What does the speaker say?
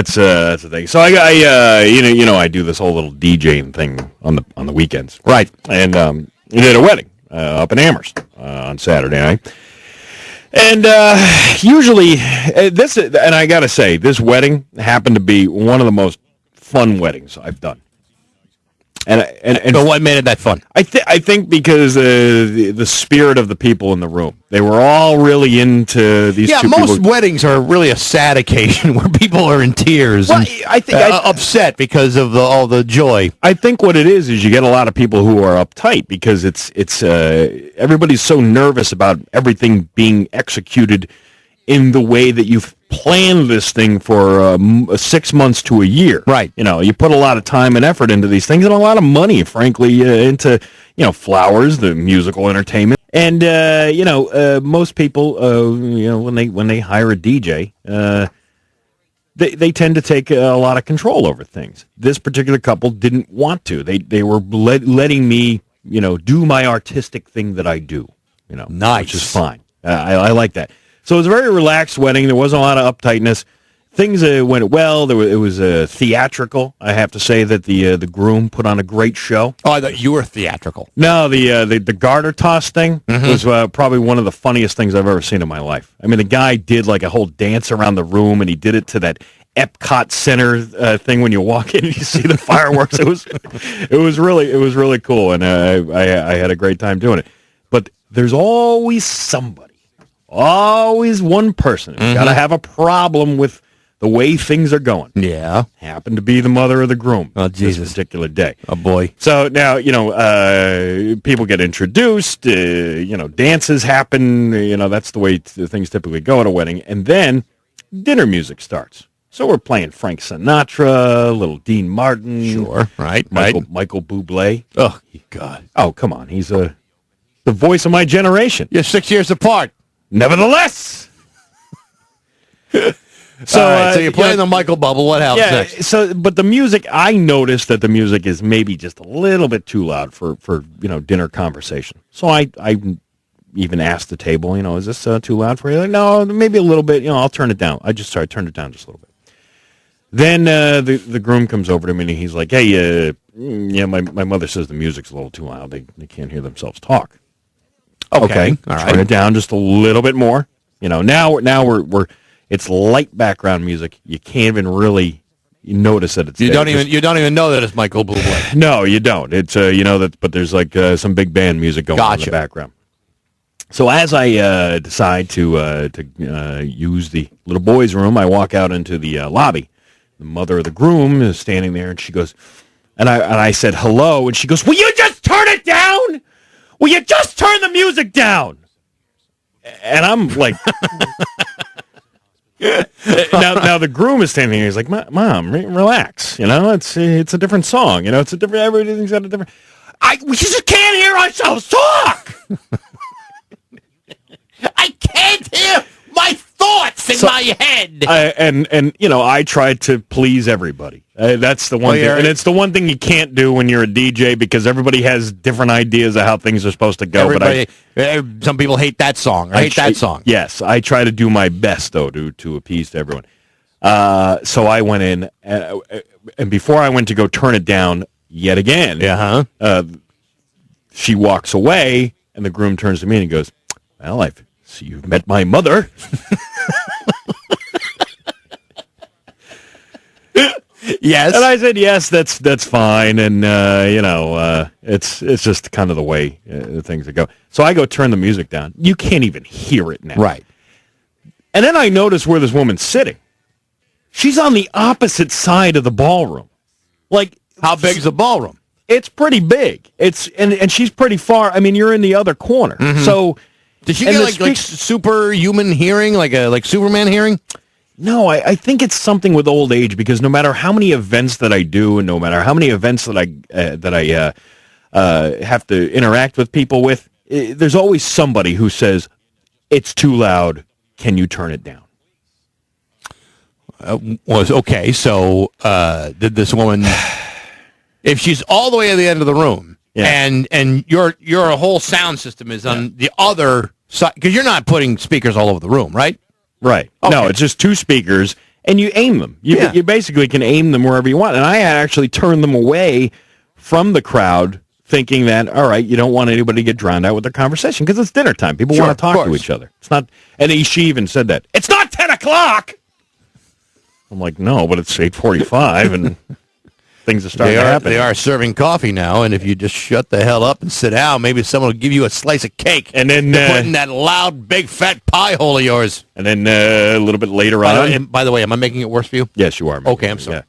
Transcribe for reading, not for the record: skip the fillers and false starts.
that's the thing. So I I do this whole little DJing thing on the weekends, Right. And we did a wedding up in Amherst on Saturday night. And usually and I got to say, this wedding happened to be one of the most fun weddings I've done. And But what made it that fun? I think because the spirit of the people in the room, they were all really into these. Yeah, two most people. weddings are really a sad occasion where people are in tears Well, and I think upset because of all the joy. I think what it is you get a lot of people who are uptight because it's everybody's so nervous about everything being executed in the way that you've planned this thing for 6 months to a year. Right. You put a lot of time and effort into these things and a lot of money, frankly, into, flowers, the musical entertainment. And, most people, when they hire a DJ, they tend to take a lot of control over things. This particular couple didn't want to. They were letting me, do my artistic thing that I do, Nice. which is fine. I like that. So it was a very relaxed wedding. There wasn't a lot of uptightness. Things went well. It was theatrical. I have to say that the groom put on a great show. Oh, I thought you were theatrical. No, the garter toss thing was probably one of the funniest things I've ever seen in my life. I mean, the guy did like a whole dance around the room, and he did it to that Epcot Center thing when you walk in and you see the fireworks. It was really cool, and I had a great time doing it. But there's always somebody. Always one person who's got to have a problem with the way things are going. Yeah. Happened to be the mother of the groom. Oh, Jesus. This particular day. Oh, boy. So now, people get introduced, dances happen, that's the way things typically go at a wedding. And then dinner music starts. So we're playing Frank Sinatra, little Dean Martin. Sure, right. Michael Bublé. Oh, God. Oh, come on. He's the voice of my generation. You're 6 years apart. Nevertheless. So you're playing the Michael bubble. What else next? So, but the music, I noticed that the music is maybe just a little bit too loud for dinner conversation. So I even asked the table, is this too loud for you? Like, no, maybe a little bit. I'll turn it down. I turned it down just a little bit. Then the groom comes over to me and he's like, hey, my mother says the music's a little too loud. They can't hear themselves talk. Okay. All right. Turn it down just a little bit more. Now we're it's light background music. You can't even really notice that it's you don't even know that it's Michael Bublé. No, you don't. It's but there's like some big band music going on in the background. So as I decide to use the little boys' room, I walk out into the lobby. The mother of the groom is standing there, and she goes, and I said hello, and she goes, "Will you just turn it down? Will you just turn the music down?" And I'm like, now the groom is standing here. He's like, "Mom, relax. It's a different song. It's a different. Everything's got a different. We just can't hear ourselves talk. I can't hear my thoughts in my head." I try to please everybody. That's the one thing, and it's the one thing you can't do when you're a DJ because everybody has different ideas of how things are supposed to go. Some people hate that song. That song. Yes, I try to do my best though to appease to everyone. So I went in, and before I went to go turn it down yet again, she walks away, and the groom turns to me and he goes, "Well, I see you've met my mother." Yes. And I said, yes, that's fine. And, it's just kind of the way things go. So I go turn the music down. You can't even hear it now. Right. And then I notice where this woman's sitting. She's on the opposite side of the ballroom. Like, how big's the ballroom? It's pretty big. And she's pretty far. I mean, you're in the other corner. Mm-hmm. So did she get like superhuman hearing, like Superman hearing? No, I think it's something with old age because no matter how many events that I do and no matter how many events that I have to interact with people with, there's always somebody who says, "It's too loud. Can you turn it down?" Okay. So did this woman, if she's all the way at the end of the room, and your whole sound system is on the other side, because you're not putting speakers all over the room, right? Right. Okay. No, it's just two speakers, and you aim them. You basically can aim them wherever you want. And I had actually turned them away from the crowd, thinking that, all right, you don't want anybody to get drowned out with their conversation because it's dinner time. People want to talk to each other. It's not, and she even said that it's not 10 o'clock. I'm like, no, but it's 8:45, and things are starting to happen. They are serving coffee now, and if you just shut the hell up and sit down, maybe someone will give you a slice of cake. And then put in that loud, big, fat pie hole of yours. And then a little bit later on. By the way, am I making it worse for you? Yes, you are. Okay, I'm sorry. Yeah.